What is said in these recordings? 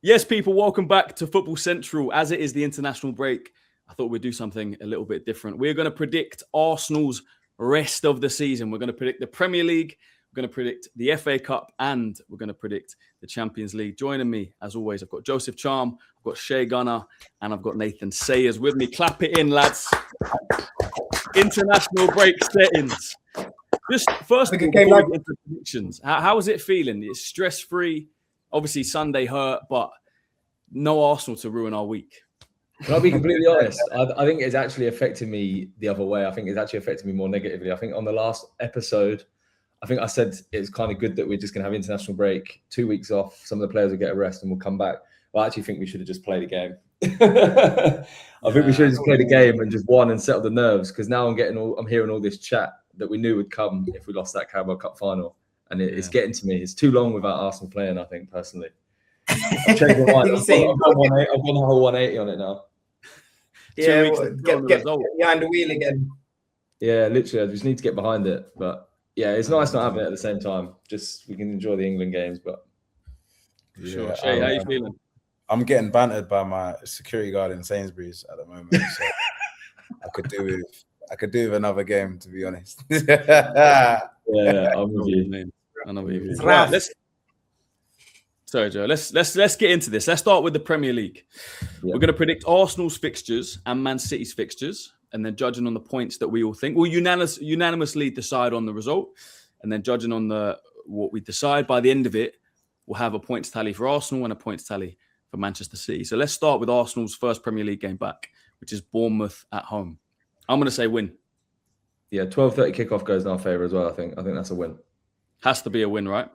Yes, people, welcome back to Football Central. As it is the international break, I thought we'd do something a little bit different. We're going to predict Arsenal's rest of the season. We're going to predict the Premier League, we're going to predict the FA Cup, and we're going to predict the Champions League. Joining me, as always, I've got Joseph Charm, I've got Shay Gunner, and I've got Nathan Sayers with me. Clap it in, lads. International break settings. Just first of all, before we get into predictions, how is it feeling? It's stress-free. Obviously, Sunday hurt, but no Arsenal to ruin our week. Can I be completely honest? I think it's actually affecting me the other way. I think it's actually affecting me more negatively. I think on the last episode, I think I said it's kind of good that we're just going to have international break, 2 weeks off. Some of the players will get a rest and we'll come back. Well, I actually think we should have just played a game. I think we should have just played a game and just won and settled the nerves, because now I'm hearing all this chat that we knew would come if we lost that Carabao Cup final. And it's getting to me. It's too long without Arsenal playing, I think, personally. I've changed my mind. I've gone a whole 180 on it now. Yeah, get behind the wheel again. Yeah, literally. I just need to get behind it. But yeah, it's nice not having it at the same time. Just we can enjoy the England games. But sure. Shay, how you feeling? I'm getting bantered by my security guard in Sainsbury's at the moment. So I could do with another game, to be honest. Yeah, I'm with you. I know what you mean. Right, sorry, Joe. Let's get into this. Let's start with the Premier League. Yeah. We're going to predict Arsenal's fixtures and Man City's fixtures, and then judging on the points that we all think. We'll unanimously decide on the result, and then judging on what we decide. By the end of it, we'll have a points tally for Arsenal and a points tally for Manchester City. So let's start with Arsenal's first Premier League game back, which is Bournemouth at home. I'm going to say win. Yeah, 12:30 kickoff goes in our favour as well. I think that's a win. Has to be a win, right?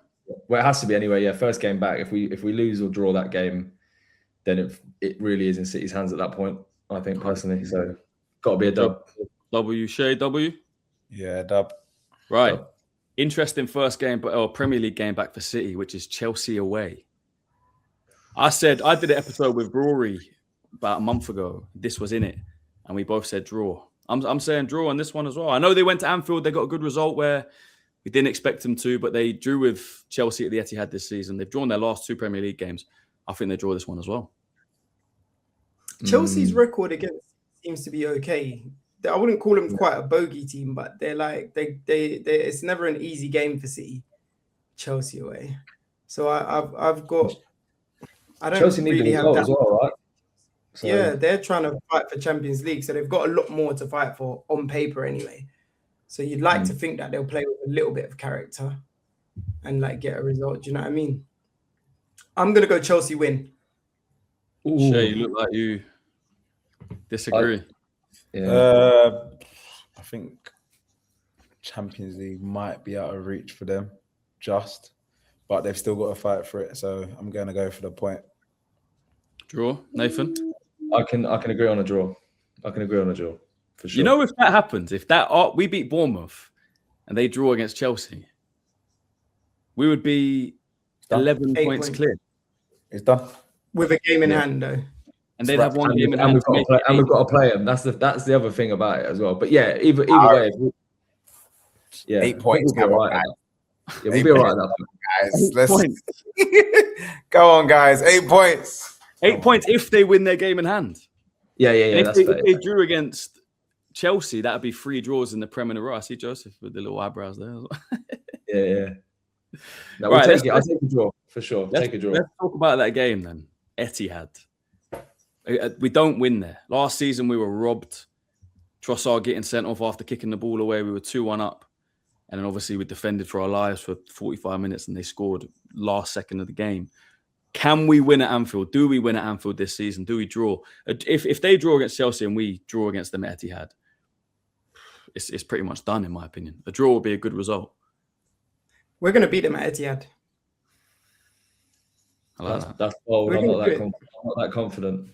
Well, it has to be anyway. Yeah, first game back. If we lose or draw that game, then it really is in City's hands at that point, I think, personally. So, got to be a dub. W, Shay, W? Yeah, dub. Right. Dub. Interesting first game, Premier League game back for City, which is Chelsea away. I did an episode with Rory about a month ago. This was in it, and we both said draw. I'm saying draw on this one as well. I know they went to Anfield. They got a good result where we didn't expect them to, but they drew with Chelsea at the Etihad this season. They've drawn their last 2 Premier League games. I think they draw this one as well. Chelsea's record against seems to be okay. I wouldn't call them quite a bogey team, but they're like they it's never an easy game for City. Chelsea away. So I've got. I don't Chelsea really need have result that. as well, right? So, yeah, they're trying to fight for Champions League, so they've got a lot more to fight for on paper anyway. So you'd like to think that they'll play with a little bit of character and like get a result. Do you know what I mean? I'm gonna go Chelsea win. Shay, you look like you disagree. I think Champions League might be out of reach for them, but they've still got to fight for it. So I'm going to go for the point. Draw, Nathan. I can agree on a draw. I can agree on a draw for sure. You know, if that happens, we beat Bournemouth and they draw against Chelsea, we would be 11 points clear. It's done with a game in hand, though. And they'd have one game in hand. And we've got to play them. That's the other thing about it as well. But yeah, either way, 8 points. We'll be all right. Yeah, we'll be all right. Guys, let's go on, guys. 8 points. 8 points if they win their game in hand. Yeah. If they drew against Chelsea, that would be 3 draws in the Premier in a row. I see Joseph with the little eyebrows there as well. Yeah. No, right, I'll take a draw for sure. Take a draw. Let's talk about that game then. Etihad. We don't win there. Last season, we were robbed. Trossard getting sent off after kicking the ball away. We were 2-1 up. And then obviously we defended for our lives for 45 minutes and they scored last second of the game. Can we win at Anfield? Do we win at Anfield this season? Do we draw? If they draw against Chelsea and we draw against them at Etihad, it's pretty much done in my opinion. A draw would be a good result. We're going to beat them at Etihad. I like that. That's bold. I'm not that confident.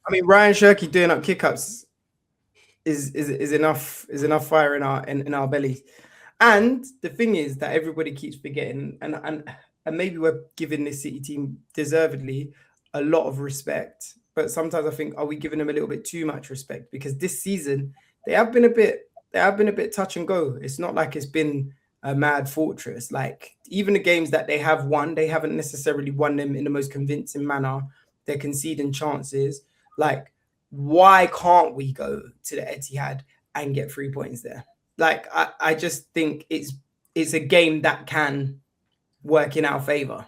I mean, Ryan Shirky doing up kick-ups is enough fire in our bellies. And the thing is that everybody keeps forgetting, and maybe we're giving this City team deservedly a lot of respect, but sometimes I think, are we giving them a little bit too much respect? Because this season they have been a bit touch and go. It's not like it's been a mad fortress. Like even the games that they have won, they haven't necessarily won them in the most convincing manner. They're conceding chances. Like, why can't we go to the Etihad and get 3 points there? Like, I just think it's a game that can work in our favor,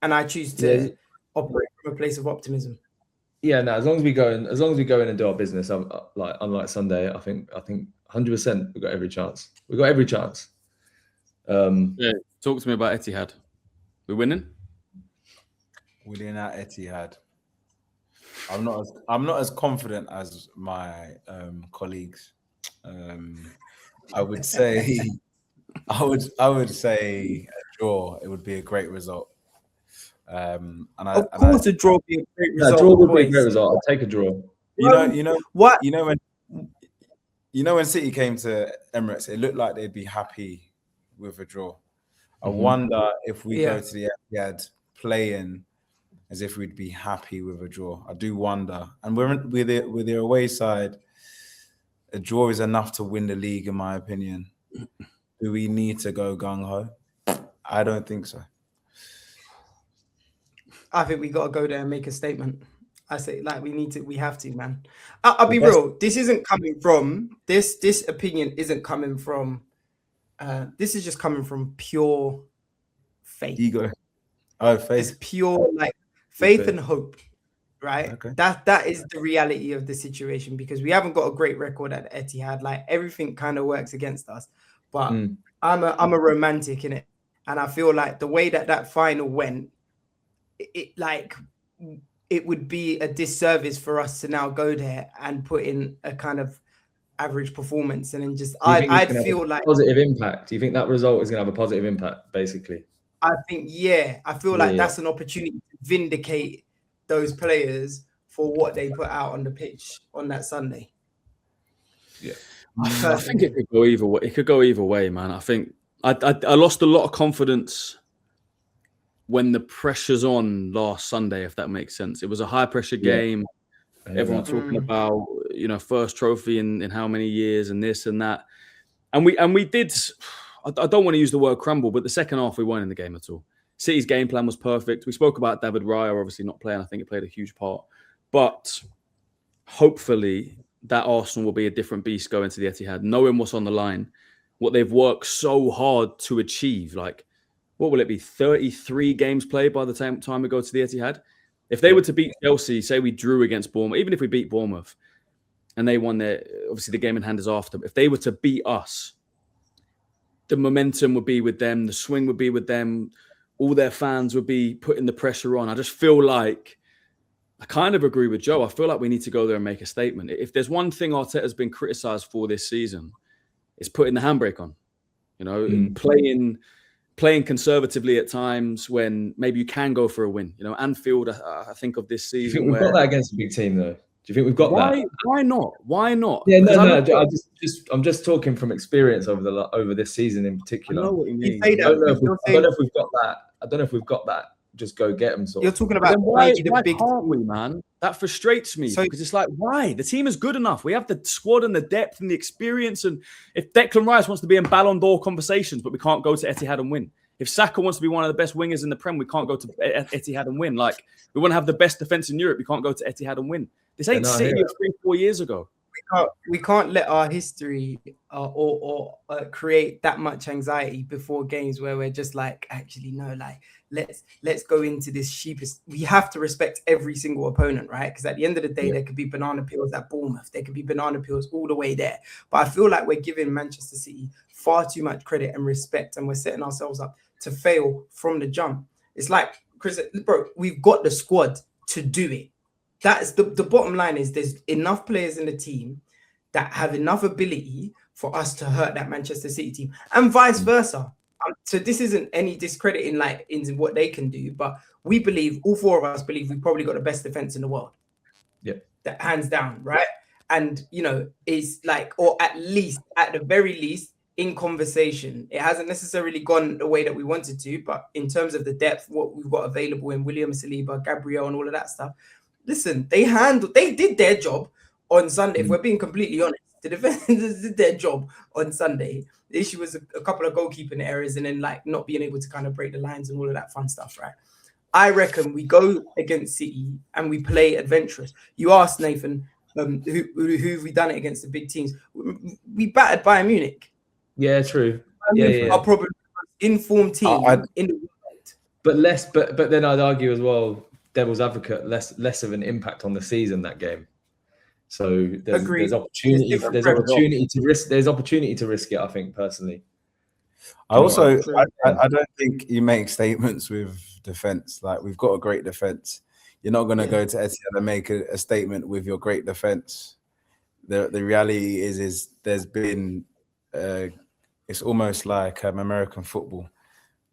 and I choose to operate from a place of optimism. Yeah, no. As long as we go in and do our business, unlike Sunday, I think 100% we've got every chance. We've got every chance. Yeah, talk to me about Etihad. We're winning. Winning at Etihad. I'm not as confident as my colleagues. I would say I would say a draw. It would be a great result. Of course, a draw would be a great result. A draw would be a great result. I'll take a draw. When City came to Emirates, it looked like they'd be happy with a draw. I wonder if we go to the Etihad playing as if we'd be happy with a draw. I do wonder. And with the away side, a draw is enough to win the league, in my opinion. Do we need to go gung-ho? I don't think so. I think we got to go there and make a statement. I say, like, we have to, man. I'll be real. This isn't coming from, this opinion isn't coming from, this is just coming from pure faith. Ego. Oh, faith. It's pure, like, faith and hope, right? Okay. That is the reality of the situation, because we haven't got a great record at Etihad. Like, everything kind of works against us. But I'm a romantic in it, and I feel like the way that final went, it would be a disservice for us to now go there and put in a kind of average performance, and then just I'd feel like positive impact. Do you think that result is going to have a positive impact, basically? I think I feel like that's an opportunity to vindicate those players for what they put out on the pitch on that Sunday. Yeah. I think it could go either way. It could go either way, man. I think I lost a lot of confidence when the pressure's on last Sunday, if that makes sense. It was a high pressure game. Everyone talking about, first trophy in how many years and this and that. And we did, I don't want to use the word crumble, but the second half we weren't in the game at all. City's game plan was perfect. We spoke about David Raya obviously not playing. I think it played a huge part. But hopefully that Arsenal will be a different beast going to the Etihad, knowing what's on the line, what they've worked so hard to achieve. Like, what will it be? 33 games played by the time we go to the Etihad. If they were to beat Chelsea, say we drew against Bournemouth, even if we beat Bournemouth and they won obviously the game in hand is after. But if they were to beat us, the momentum would be with them. The swing would be with them. All their fans would be putting the pressure on. I just feel like, I kind of agree with Joe. I feel like we need to go there and make a statement. If there's one thing Arteta's been criticised for this season, it's putting the handbrake on. Playing conservatively at times when maybe you can go for a win. Anfield, I think of this season. Do you think we've got that against a big team, though? Do you think we've got that? Why not? Why not? Yeah, no. I'm just talking from experience over this season in particular. I know what you mean. I don't know if we've got that. I don't know if we've got that. Just go get them. You're talking about why can't we, man? That frustrates me because it's like, why? The team is good enough. We have the squad and the depth and the experience. And if Declan Rice wants to be in Ballon d'Or conversations, but we can't go to Etihad and win. If Saka wants to be one of the best wingers in the Prem, we can't go to Etihad and win. Like, we want to have the best defense in Europe, we can't go to Etihad and win. This ain't City of 3-4 years ago. We can't let our history or create that much anxiety before games where we're just like, actually, no, like, let's go into this sheepish. We have to respect every single opponent, right? Because at the end of the day, there could be banana peels at Bournemouth. There could be banana peels all the way there. But I feel like we're giving Manchester City far too much credit and respect, and we're setting ourselves up to fail from the jump. It's like, Chris, bro, we've got the squad to do it. That's the bottom line is there's enough players in the team that have enough ability for us to hurt that Manchester City team and vice versa. So this isn't any discrediting like in what they can do, but we believe, all four of us believe, we've probably got the best defense in the world. Yeah. That hands down, right? And, it's like, or at the very least, in conversation. It hasn't necessarily gone the way that we wanted to, but in terms of the depth, what we've got available in William Saliba, Gabriel, and all of that stuff, listen, they did their job on Sunday. If we're being completely honest, The defenders did their job on Sunday. The issue was a couple of goalkeeping errors and then like not being able to kind of break the lines and all of that fun stuff, right? I reckon we go against City and we play adventurous. You asked Nathan, who have we done it against the big teams? We battered Bayern Munich. Yeah, true. Yeah. Our probably informed team in the world. But then I'd argue as well, devil's advocate, less of an impact on the season that game. So there's opportunity to risk. There's opportunity to risk it. I think personally. I don't think you make statements with defense. Like we've got a great defense. You're not going to go to Etihad and make a statement with your great defense. The reality is there's been it's almost like American football.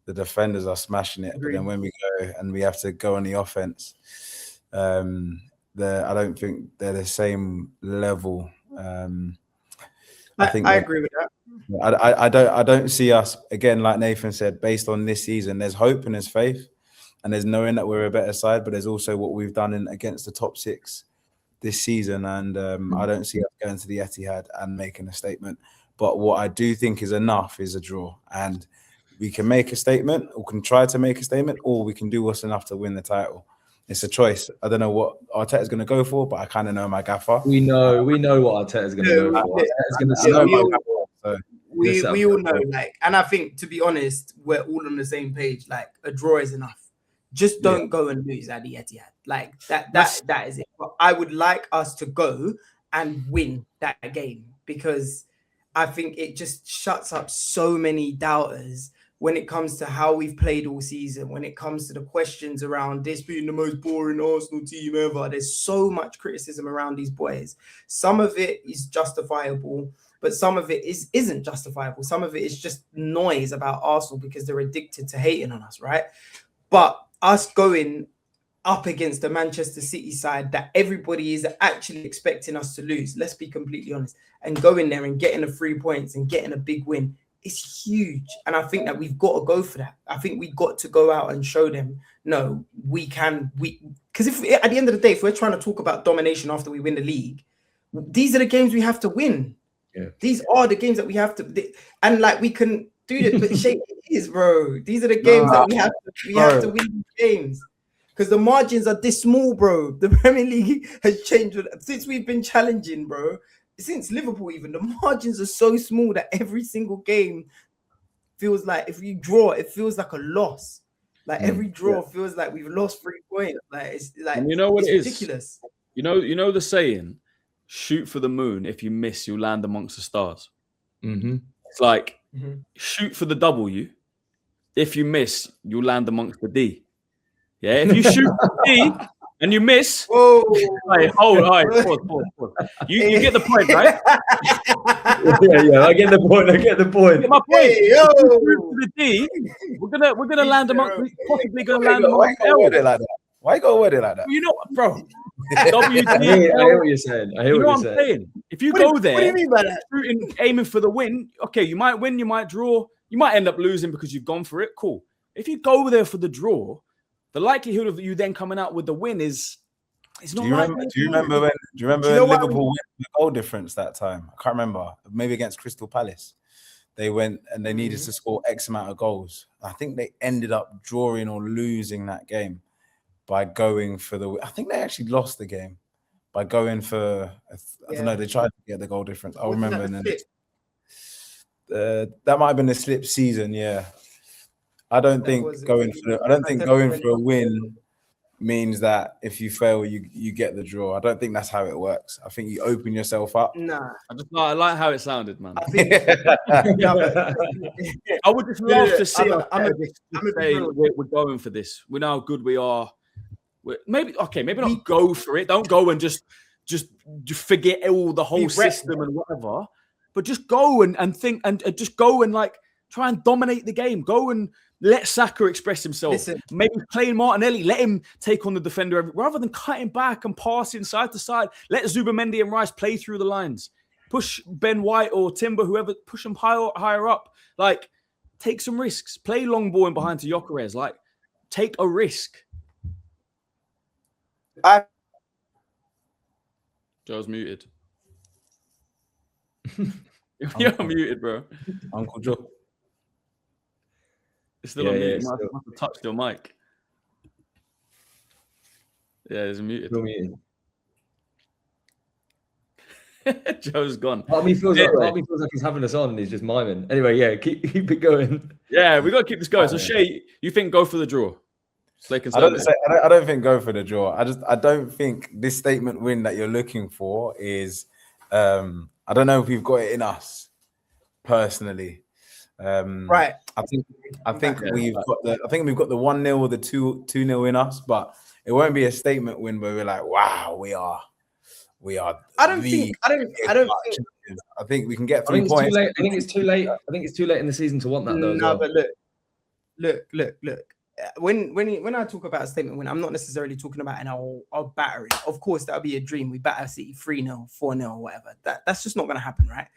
The defenders are smashing it, but then when we go and we have to go on the offense, I don't think they're the same level. I agree with that. I don't see us again, like Nathan said, based on this season. There's hope and there's faith, and there's knowing that we're a better side. But there's also what we've done against the top six this season, and I don't see us going to the Etihad and making a statement. But what I do think is enough is a draw, and we can make a statement, or can try to make a statement, or we can do what's enough to win the title. It's a choice. I don't know what Arteta's going to go for, but I kind of know my gaffer. We know what Arteta's going to go for. Arteta's going to say, we all know, like, and I think to be honest, we're all on the same page. Like a draw is enough. Just don't go and lose at the Etihad. Like that is it. But I would like us to go and win that game because I think it just shuts up so many doubters when it comes to how we've played all season, when it comes to the questions around this being the most boring Arsenal team ever. There's so much criticism around these boys. Some of it is justifiable, but some of it isn't justifiable. Some of it is just noise about Arsenal because they're addicted to hating on us, right? But us going up against the Manchester City side that everybody is actually expecting us to lose, let's be completely honest, and going there and getting the 3 points and getting a big win, it's huge. And I think that we've got to go for that. I think we've got to go out and show them, no, we can. Because if at the end of the day, if we're trying to talk about domination after we win the league, these are the games we have to win. Yeah. These are the games that we have to, and like we can do this, but Shay, it is, bro. These are the games that we have to win these games. Because the margins are this small, bro. The Premier League has changed since we've been challenging, bro. Since Liverpool, even the margins are so small that every single game feels like if you draw, it feels like a loss. Like every draw feels like we've lost 3 points. Like it's like, and you know what it's it is? Ridiculous. You know the saying, "Shoot for the moon. If you miss, you'll land amongst the stars." Mm-hmm. It's like shoot for the W. If you miss, you'll land amongst the D. Yeah, if you shoot for D and you miss, whoa, pause. You get the point, right? yeah, I get the point. Get my point. Hey, yo. The D, we're gonna land amongst, possibly gonna land amongst L. Why you gotta word it like that? You know, bro. WD. I hear what you're saying. You know what I'm saying? If you go there, what do you mean by that? Aiming for the win, okay, you might win, you might draw, you might end up losing because you've gone for it. Cool. If you go there for the draw, the likelihood of you then coming out with the win is not. Do you remember when Liverpool won the goal difference that time? I can't remember. Maybe against Crystal Palace. They went and they needed to score X amount of goals. I think they ended up drawing or losing that game by going for the. I think they actually lost the game by going for. I don't know. They tried to get the goal difference. I remember. And then that might have been the slip season. Yeah. I don't think going for a win means that if you fail, you get the draw. I don't think that's how it works. I think you open yourself up. Nah. I like how it sounded, man. I think I would just love to see we're going for this. We know how good we are. Maybe not go for it. Don't go and just forget the whole system and whatever. But just go and think and just go and like try and dominate the game. Go and let Saka express himself. Listen. Maybe playing Martinelli, let him take on the defender rather than cutting back and passing side to side. Let Zubamendi and Rice play through the lines. Push Ben White or Timber, whoever, push them higher up. Like, take some risks. Play long ball in behind to Gyökeres. Like, take a risk. Joe's muted. You're muted, bro. Uncle Joe. It's still on mute. You must have touched your mic. Yeah, it's muted. Still muted. Joe's gone. Part of me feels like he's having us on and he's just miming. Anyway, yeah, keep it going. Yeah, we got to keep this going. So Shay, you think go for the draw? I don't think go for the draw. I don't think this statement win that you're looking for is. I don't know if we've got it in us personally. Right. I think we've got the 1-0 or the 2-0 in us, but it won't be a statement win where we're like, wow, we are. I think we can get 3 points. I think it's too late. I think it's too late in the season to want that though. No, but look. When I talk about a statement win, I'm not necessarily talking about our battering. Of course, that would be a dream. We batter City 3-0, 4-0, or whatever. That's just not going to happen, right?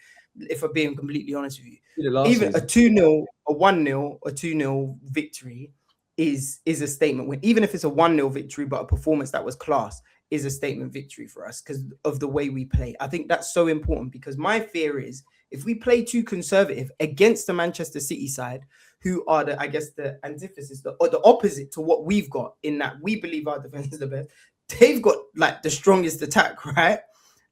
If I'm being completely honest with you, even a 2-0, a 1-0, or 2-0 victory is a statement win. Even if it's a 1-0 victory, but a performance that was class is a statement victory for us because of the way we play. I think that's so important because my fear is if we play too conservative against the Manchester City side, who are the antithesis, or the opposite to what we've got in that we believe our defense is the best. They've got like the strongest attack, right?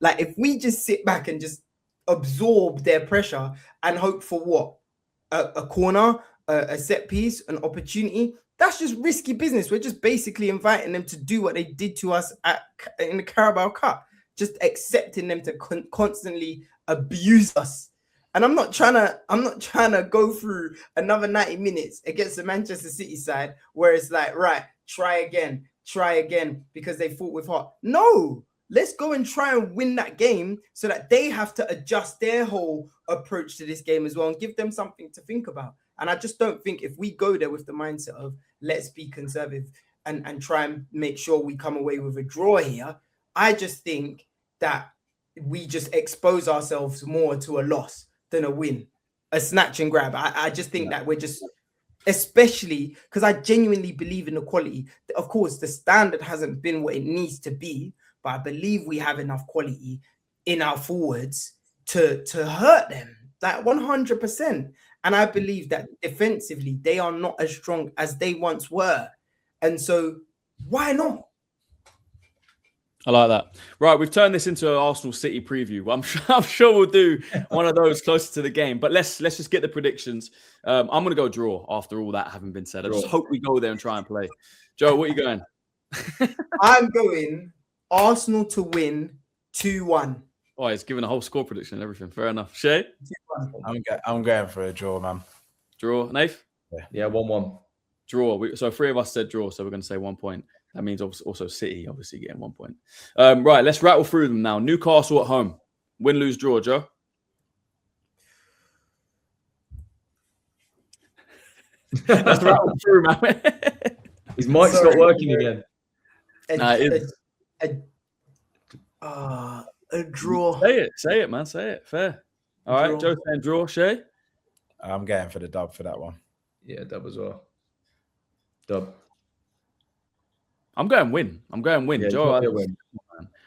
Like if we just sit back and just absorb their pressure and hope for what? A corner, a set piece, an opportunity. That's just risky business. We're just basically inviting them to do what they did to us in the Carabao Cup, just accepting them to constantly abuse us. And I'm not trying to go through another 90 minutes against the Manchester City side where it's like, right, try again because they fought with heart. No, let's go and try and win that game so that they have to adjust their whole approach to this game as well and give them something to think about. And I just don't think if we go there with the mindset of let's be conservative and try and make sure we come away with a draw here, I just think that we just expose ourselves more to a loss than a win, a snatch and grab. I just think that we're just, especially because I genuinely believe in the quality. Of course, the standard hasn't been what it needs to be, but I believe we have enough quality in our forwards to hurt them, like 100%. And I believe that defensively, they are not as strong as they once were. And so why not? I like that. Right, we've turned this into an Arsenal City preview. I'm sure we'll do one of those closer to the game. But let's just get the predictions. I'm going to go draw after all that having been said. I just hope we go there and try and play. Joe, what are you going? I'm going Arsenal to win 2-1. Oh, he's giving a whole score prediction and everything. Fair enough. Shay? I'm going for a draw, man. Draw. Nath? Yeah, 1-1. Draw. So 3 of us said draw, so we're going to say 1 point. That means also City obviously getting 1 point. Right, let's rattle through them now. Newcastle at home. Win, lose, draw, Joe. Let's rattle through, man. His mic's not working again. A draw. Say it, man. Say it. Fair. All right, Joe saying draw. Shay? I'm going for the dub for that one. Yeah, dub as well. Dub. I'm going win. Yeah, Joe, win.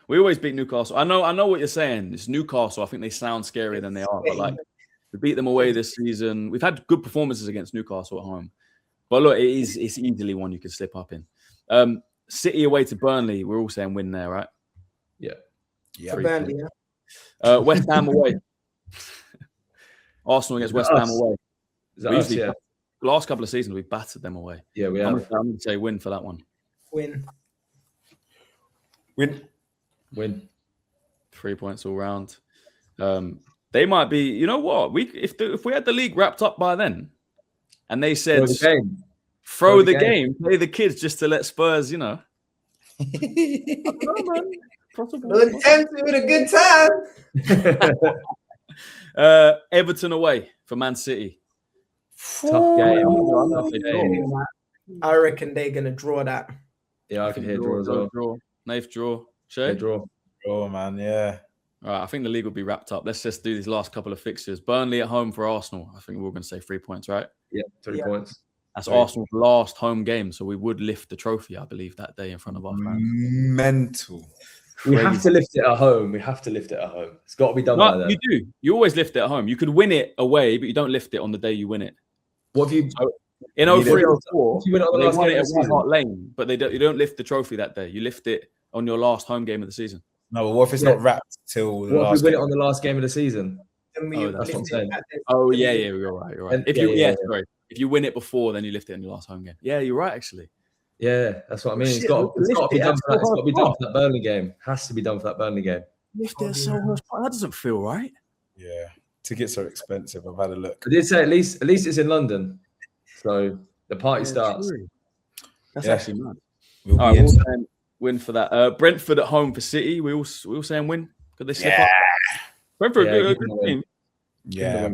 We always beat Newcastle. I know what you're saying. It's Newcastle. I think they sound scarier than they are. But like, we beat them away this season. We've had good performances against Newcastle at home. But look, it's easily one you could slip up in. City away to Burnley. We're all saying win there, right? Yeah. Yeah. Burnley, yeah. West Ham away. Arsenal against West Ham away. The last couple of seasons, we've battered them away. Yeah, we have. I'm going to say win for that one. Win. 3 points all round. They might be, you know what? If we had the league wrapped up by then, and they said throw the game, play the kids just to let Spurs, you know. I don't know, man. Tempted with a good time. Everton away for Man City. Tough game. I reckon they're gonna draw that. Yeah, I can hear draw as well. Draw. Nath, draw. Shay? Draw, man. Yeah. All right, I think the league will be wrapped up. Let's just do these last couple of fixtures. Burnley at home for Arsenal. I think we're going to say 3 points, right? Yeah, 3 points. That's Arsenal's last home game, so we would lift the trophy, I believe, that day in front of our fans. Mental. We have to lift it at home. It's got to be done by then. You do. You always lift it at home. You could win it away, but you don't lift it on the day you win it. What have you? So, in 03 or 04, you win it on the last game of the season? White Hart Lane, but you don't lift the trophy that day. You lift it on your last home game of the season. No, but what if it's not wrapped till the what last if we win it on the last game of the season? That's what I'm saying. Oh yeah, you're right. And, if you win it before, then you lift it in your last home game. Yeah, you're right, actually. Yeah, that's what I mean. It's got to be done for that Burnley game. Has to be done for that Burnley game. Lift it that doesn't feel right. Yeah, tickets are expensive. I've had a look. I did say at least it's in London, so the party starts. True. That's actually mad. We'll saying win for that. Brentford at home for City. We all saying win. Could they slip up? Brentford, good team. Yeah.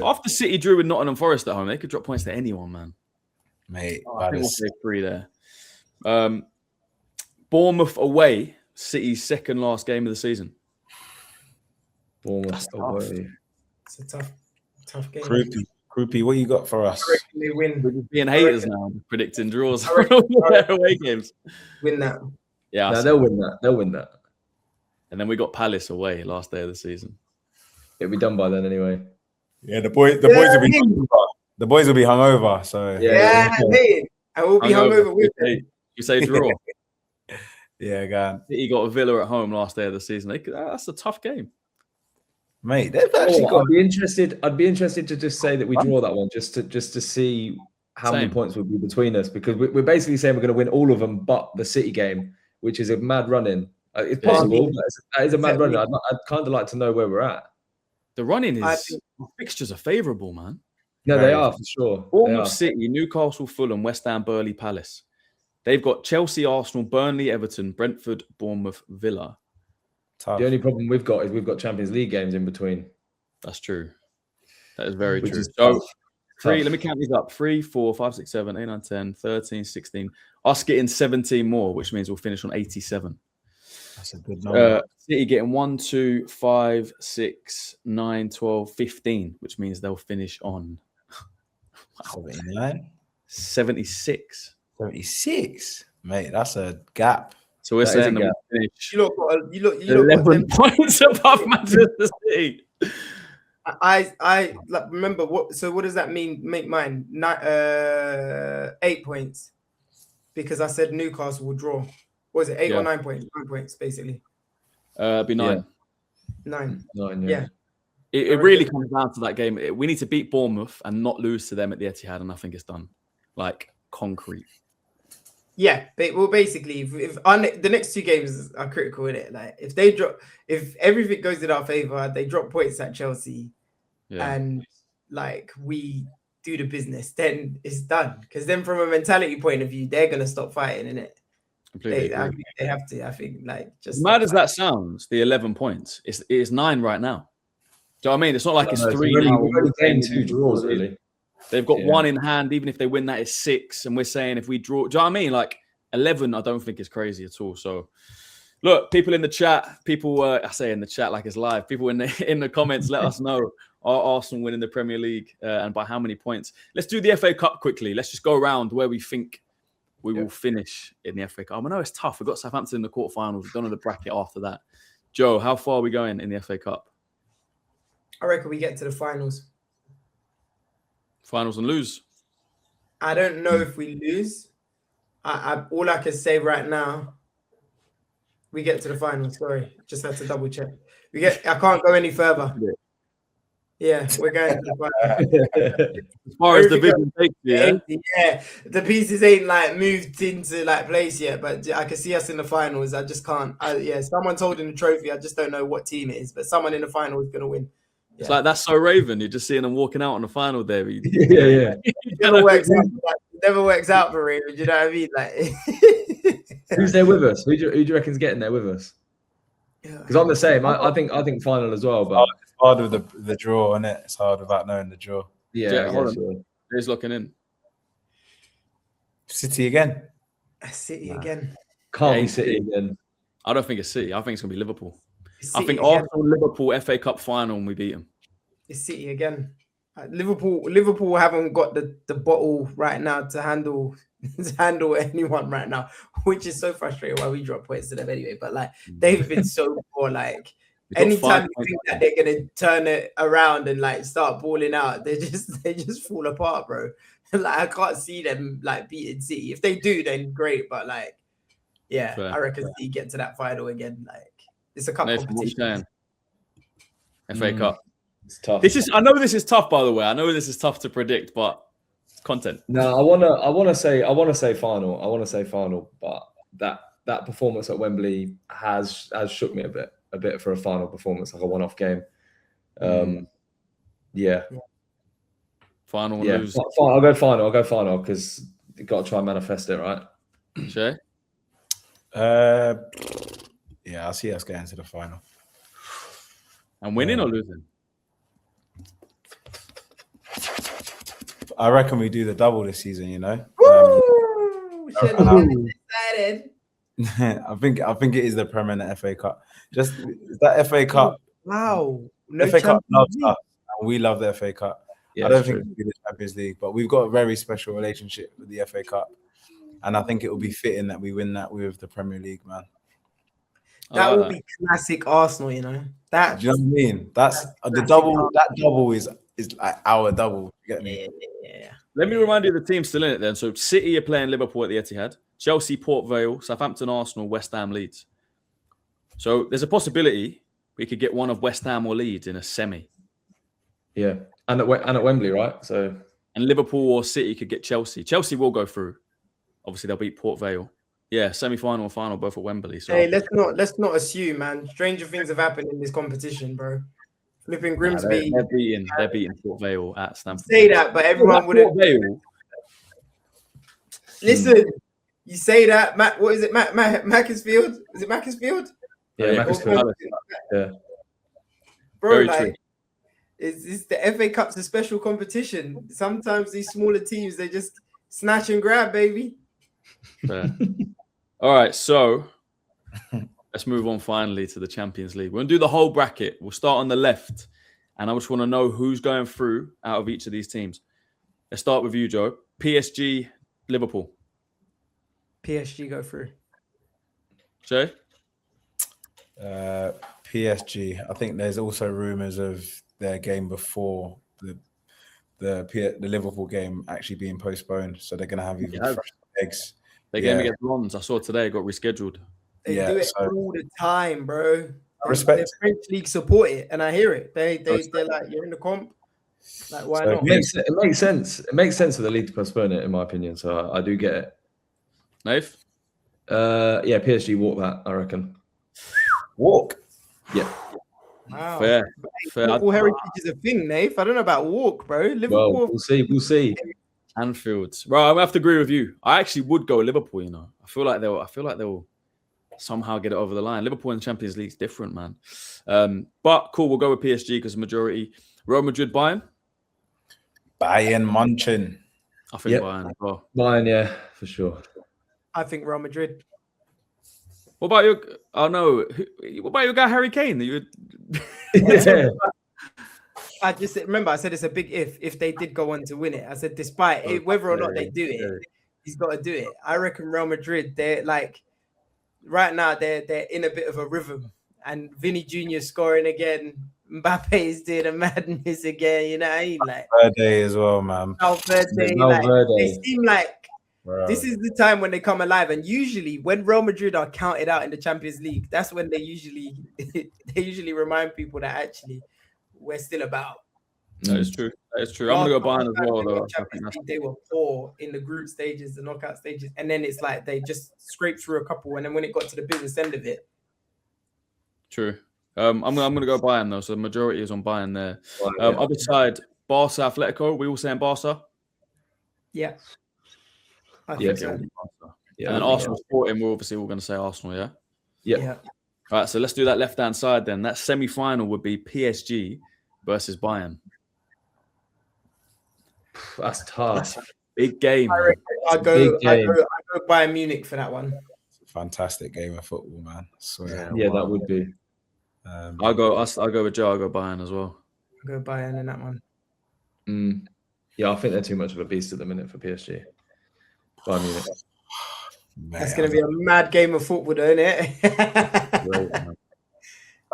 After City drew with Nottingham Forest at home, they could drop points to anyone, man. Mate, I think we'll say 3 there. Bournemouth away, City's second last game of the season. Bournemouth away. It's a tough game. Croupy, what you got for us? I reckon they win. We're just being haters now, predicting draws for their away games. Win that. Yeah, they'll win that. They'll win that. And then we got Palace away last day of the season. It'll be done by then anyway. Yeah, the boys will be hungover. The boys will be hungover. So I will be hungover with them. You say draw. Yeah, go on. City got a Villa at home last day of the season. That's a tough game, mate. They've actually got. I'd be interested to just say that we draw that one, just to see how many points would be between us, because we're basically saying we're going to win all of them, but the City game, which is a mad run-in. It's possible. But that is a mad run-in. I'd kind of like to know where we're at. The running is fixtures are favourable, man. No, they are for sure. Bournemouth City, Newcastle, Fulham, West Ham, Burnley, Palace. They've got Chelsea, Arsenal, Burnley, Everton, Brentford, Bournemouth, Villa. Tough. The only problem we've got is we've got Champions League games in between. That's true. That is very true. So, let me count these up. 3, 4, 5, 6, 7, 8, 9, 10, 13, 16. Us getting 17 more, which means we'll finish on 87. That's a good number. City getting 1, 2, 5, 6, 9, 12, 15, which means they'll finish on 76. 76, mate. That's a gap. So we're saying that we finish. You look 11 points above Manchester City. I remember what. So what does that mean? Make mine 8 points, because I said Newcastle will draw. What was it 8 or 9 points? 9 points basically. It'd be 9. 9. Yeah. It really comes down to that game. We need to beat Bournemouth and not lose to them at the Etihad, and I think it's done. Like concrete. Yeah, well, basically, if the next 2 games are critical in it, like if everything goes in our favor, they drop points at Chelsea, and like we do the business, then it's done. Because then, from a mentality point of view, they're gonna stop fighting, innit? They have to. I think, like, just mad as that sounds, the 11 points, it's 9 right now. Do you know what I mean? It's not like it's 3 now. We're only playing 2 draws, really. They've got 1 in hand. Even if they win that, it's 6. And we're saying if we draw, do you know what I mean? Like 11, I don't think is crazy at all. So, look, people in the chat, I say in the chat like it's live. People in the comments, let us know. Are Arsenal winning the Premier League and by how many points? Let's do the FA Cup quickly. Let's just go around where we think we will finish in the FA Cup. I know it's tough. We've got Southampton in the quarterfinals. We've done the bracket after that. Joe, how far are we going in the FA Cup? I reckon we get to the finals. Finals and lose. I don't know if we lose. All I can say right now, we get to the finals. Sorry, just had to double check. I can't go any further. Yeah, we're going to the finals. As far as the division takes you, yeah, the pieces ain't like moved into like place yet, but I can see us in the finals. I just can't. Someone's holding the trophy. I just don't know what team it is, but someone in the final is going to win. It's like that's so Raven. You're just seeing them walking out on the final day. Yeah. It never works out for Raven. You know what I mean? Like, who's there with us? Who do you reckon's getting there with us? Because I'm the same. I think final as well. But it's hard with the draw, isn't it? It's hard without knowing the draw. Yeah. Hold on. Who's looking in? City again. City again. Can't be City again. I don't think it's City. I think it's gonna be Liverpool. I think Arsenal, Liverpool, FA Cup final, and we beat them. It's City again. Liverpool haven't got the bottle right now to handle anyone right now, which is so frustrating. Why we drop points to them anyway? But like they've been so poor. Like anytime you think that they're gonna turn it around and like start balling out, they just fall apart, bro. Like I can't see them like beating City. If they do, then great. But like, yeah, I reckon City get to that final again. Like it's a cup competition. FA Cup. It's tough. I know this is tough, by the way. I know this is tough to predict, but content. No, I wanna say final. I want to say final, but that performance at Wembley has shook me a bit for a final performance, like a one-off game. Yeah. Final yeah. lose. I'll go final because you got to try and manifest it, right? Shay? Yeah, I see us getting to the final. And winning or losing? I reckon we do the double this season, you know. Woo! Excited. I think it is the Premier and the FA Cup. Just that FA Cup. Wow. No FA Cup loves us, and we love the FA Cup. Yeah, I don't think we do the Champions League, but we've got a very special relationship with the FA Cup, and I think it will be fitting that we win that with the Premier League, man. That will be classic Arsenal, you know. Do you know what I mean? That's the double. That double is like our double. You get me? Yeah. Let me remind you of the team still in it then. So City are playing Liverpool at the Etihad, Chelsea, Port Vale, Southampton, Arsenal, West Ham, Leeds. So there's a possibility we could get one of West Ham or Leeds in a semi. Yeah, and at Wembley, right? So and Liverpool or City could get Chelsea. Chelsea will go through. Obviously, they'll beat Port Vale. Yeah, semi-final and final both at Wembley. So hey, let's not assume, man. Stranger things have happened in this competition, bro. Flipping Grimsby. They're beating Port Vale at Stamford. Say that, but everyone wouldn't. Listen, you say that, Matt. What is it, Macclesfield? Is it Macclesfield? Yeah, Macclesfield. Yeah, bro. Very like, true. It's the FA Cup's a special competition. Sometimes these smaller teams they just snatch and grab, baby. Fair. All right, so let's move on finally to the Champions League. We're going to do the whole bracket. We'll start on the left, and I just want to know who's going through out of each of these teams. Let's start with you, Joe. PSG, Liverpool. PSG go through. Shay? PSG. I think there's also rumours of their game before the Liverpool game actually being postponed, so they're going to have even fresh eggs. Their game against Lons, I saw today, got rescheduled. They do it all the time, bro. I respect the French league support it, and I hear it. They're like, you're in the comp. Like, why not? It makes sense. It makes sense for the league to postpone it, in my opinion. So I do get it. Nath? Yeah, PSG walk that, I reckon. Walk? Yeah. Wow. Fair. Liverpool heritage is a thing, Nath. I don't know about walk, bro. Liverpool. Well, we'll see. Anfield. Right, I'm gonna have to agree with you. I actually would go Liverpool, you know. I feel like they'll somehow get it over the line. Liverpool in the Champions League is different, man. But cool, we'll go with PSG because majority. Real Madrid, Bayern. Bayern Munchen. I think Bayern as well. Bayern, yeah, for sure. I think Real Madrid. What about your? Oh no. What about your guy Harry Kane? Yeah. I just remember I said it's a big if they did go on to win it. I said despite it, whether or not they do it, he's got to do it. I reckon Real Madrid, they're like right now they're in a bit of a rhythm, and Vinny Jr. scoring again. Mbappe is doing a madness again. You know what I mean? Like Valverde as well, man. Valverde, they seem like this is the time when they come alive. And usually when Real Madrid are counted out in the Champions League, that's when they usually remind people that actually we're still about. That is true. I'm gonna go Bayern as well, though. They were poor in the group stages, the knockout stages, and then it's like they just scraped through a couple, and then when it got to the business end of it, true. I'm gonna go Bayern though, so the majority is on Bayern there. Other side, Barca, Atletico. We all saying Barca. Yeah. I think so. Yeah. And Arsenal Sporting. We're obviously all gonna say Arsenal. Yeah. Yeah. All right, so let's do that left-hand side then. That semi-final would be PSG versus Bayern. That's tough. Big game. I go Bayern Munich for that one. Fantastic game of football, man. Yeah, that would be. I'll go with Joe. I'll go Bayern as well. I'll go Bayern in that one. Yeah, I think they're too much of a beast at the minute for PSG. Bayern Munich. That's going to be a mad game of football, don't it?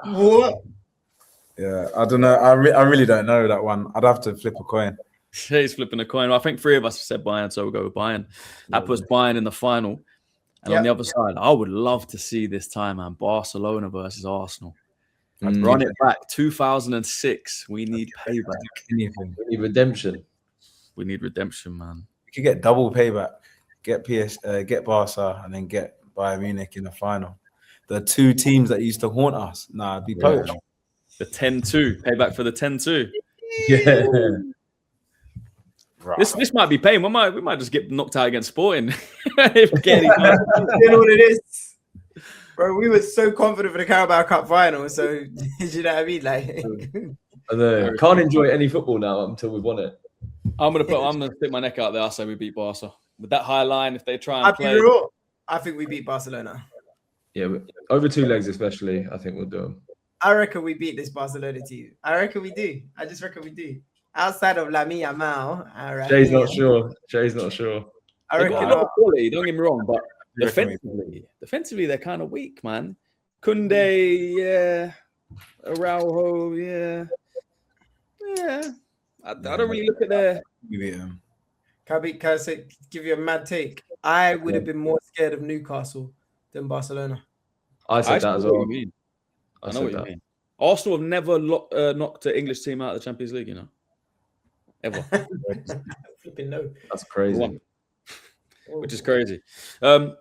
What? Yeah, I don't know. I really don't know that one. I'd have to flip a coin. He's flipping a coin. I think 3 of us have said Bayern, so we'll go with Bayern. That puts Bayern in the final. And on the other side, I would love to see this time, man. Barcelona versus Arsenal. Run it back. 2006. We need payback. We need redemption. We need redemption, man. We could get double payback. Get Barca, and then get Bayern Munich in the final. The 2 teams that used to haunt us. Nah, it'd be poached. The 10-2. Payback for the 10-2. Yeah. Right. This might be pain. We might just get knocked out against Sporting. You know what it is? Bro, we were so confident for the Carabao Cup final. So, you know what I mean? Like, I know. Can't enjoy any football now until we've won it. I'm gonna stick my neck out there. I say we beat Barca with that high line. If they try and play, real, I think we beat Barcelona. Yeah, over 2 legs especially. I think we'll do them. I reckon we beat this Barcelona team. I reckon we do. I just reckon we do. Outside of Lamine Yamal, Shay's not sure. I reckon not quality. Don't get me wrong, but defensively they're kind of weak, man. Koundé, yeah. Araujo, yeah. I don't really look at their. Can I give you a mad take? I would have been more scared of Newcastle than Barcelona. I said that as well. I know what you mean. Arsenal have never knocked an English team out of the Champions League, you know. Ever. Flipping no. That's crazy. Which is crazy.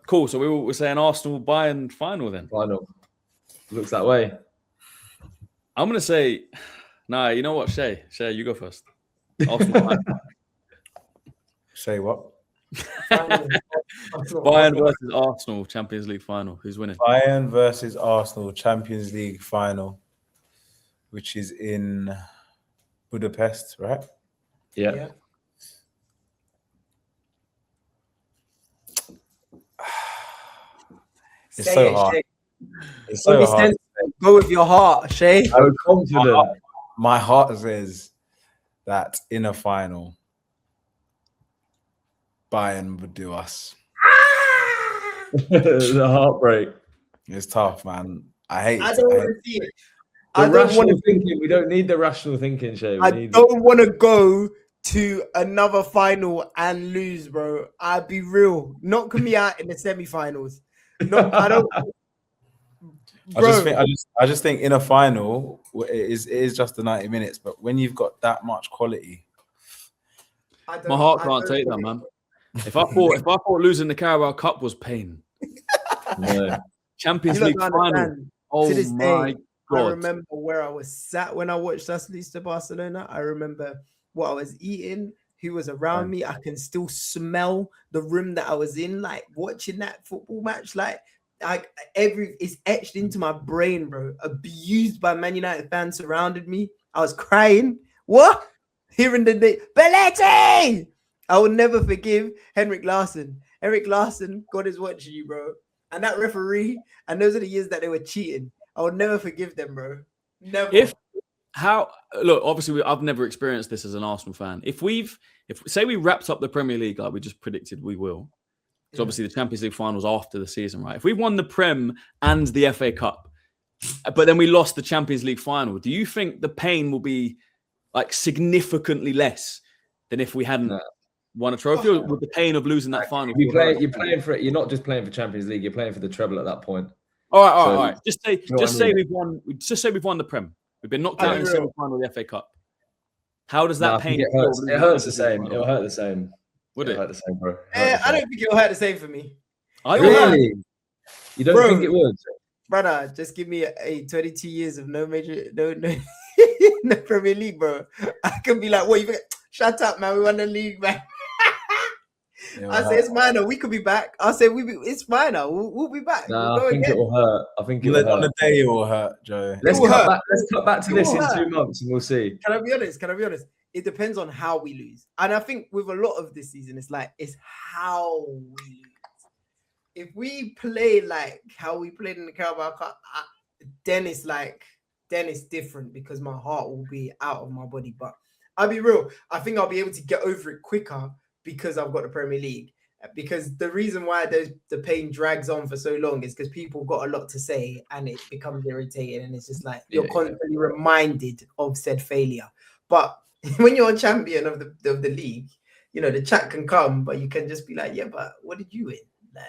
Cool. So we were saying Arsenal Bayern final then. Final. Looks that way. I'm gonna say, nah. You know what, Shay, you go first. Arsenal. Say what? Bayern versus Arsenal Champions League final. Who's winning? Bayern versus Arsenal Champions League final, which is in Budapest, right? Yeah. It's so hard. It's so hard. Go with your heart, Shay. I'm confident. My heart says that in a final, Bayern would do us. The heartbreak. It's tough, man. I hate it. I don't want to see it. We don't need the rational thinking, Shay. I don't want to go to another final and lose, bro. I'd be real. Knock me out in the semi-finals. No, I don't. I just think in a final it is just the 90 minutes, but when you've got that much quality, my heart can't take that, man. If I thought losing the Carabao Cup was pain, Champions League final. Oh my God! I remember where I was sat when I watched us lose to Barcelona. I remember what I was eating, who was around me. I can still smell the room that I was in, like watching that football match. Like it's etched into my brain, bro. Abused by Man United fans surrounded me. I was crying. What? Hearing the name Belletti. I will never forgive Henrik Larsson. Henrik Larsson, God is watching you, bro. And that referee, and those are the years that they were cheating. I will never forgive them, bro. Never. Look, obviously I've never experienced this as an Arsenal fan. If say we wrapped up the Premier League like we just predicted we will, because obviously the Champions League finals after the season, right? If we won the Prem and the FA Cup, but then we lost the Champions League final, do you think the pain will be like significantly less than if we hadn't won a trophy, or with the pain of losing that final? You're playing for it. You're not just playing for Champions League. You're playing for the treble at that point. All right. Just say we've won. Just say we've won the Prem. We've been knocked out in the semi-final of the FA Cup. How does that pain? It hurts the same. It'll hurt the same. Would it? Hurt the same, bro. I don't think it'll hurt the same for me. Really? You don't think it would? Brother, just give me a 22 years of no Premier League, bro. I can be like, what? You shut up, man. We won the league, man. I say it's minor. We could be back. I say it's minor. We'll be back. I think it will hurt. I think it will hurt. On the day it will hurt, Joe. Let's cut back to this in 2 months and we'll see. Can I be honest? It depends on how we lose. And I think with a lot of this season, it's how we lose. If we play like how we played in the Carabao Cup, then it's different because my heart will be out of my body. But I'll be real. I think I'll be able to get over it quicker because I've got the Premier League. Because the reason why the pain drags on for so long is because people got a lot to say and it becomes irritating, and it's just like you're constantly reminded of said failure. But when you're a champion of the league, you know, the chat can come, but you can just be like, yeah, but what did you win? Like,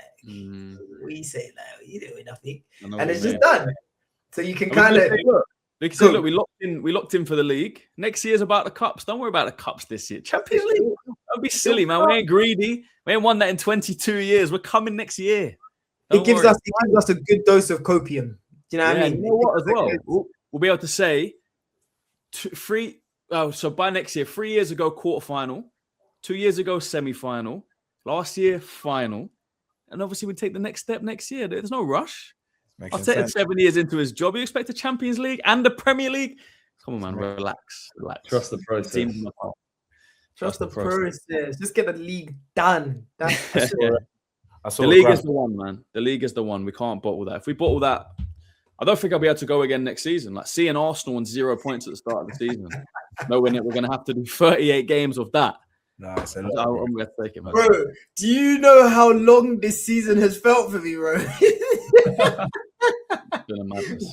what you say? Like, you doing nothing, and it's just done. So you can kind of look, we locked in for the league. Next year's about the cups. Don't worry about the cups this year. Champions League. Don't be silly, man. We ain't greedy. We ain't won that in 22 years. We're coming next year. It gives us a good dose of copium. Do you know what I mean? You know what? As well, we'll be able to say so by next year, 3 years ago, quarterfinal, 2 years ago, semi-final, last year, final, and obviously we take the next step next year. There's no rush. Arteta's 7 years into his job. You expect the Champions League and the Premier League? Come on, man. Relax. Trust the process. Trust the process. Just get the league done. The league is the one, man. The league is the one. We can't bottle that. If we bottle that, I don't think I'll be able to go again next season. Like seeing Arsenal on 0 points at the start of the season, knowing that we're going to have to do 38 games of that. No, it's a lot. I'm going to take it, man. Bro, do you know how long this season has felt for me, bro?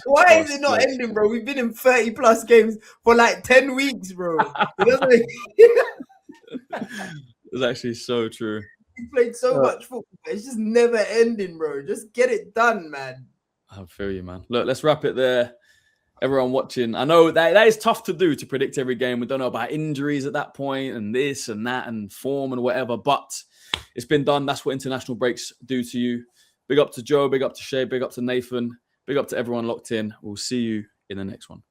Why is it not ending, bro? We've been in 30 plus games for like 10 weeks, bro. It's actually so true. We played so much football. It's just never ending, bro. Just get it done, man. I feel you, man. Look, let's wrap it there. Everyone watching, I know that is tough to do, to predict every game. We don't know about injuries at that point and this and that and form and whatever, but it's been done. That's what international breaks do to you. Big up to Joe, big up to Shay, big up to Nathan, big up to everyone locked in. We'll see you in the next one.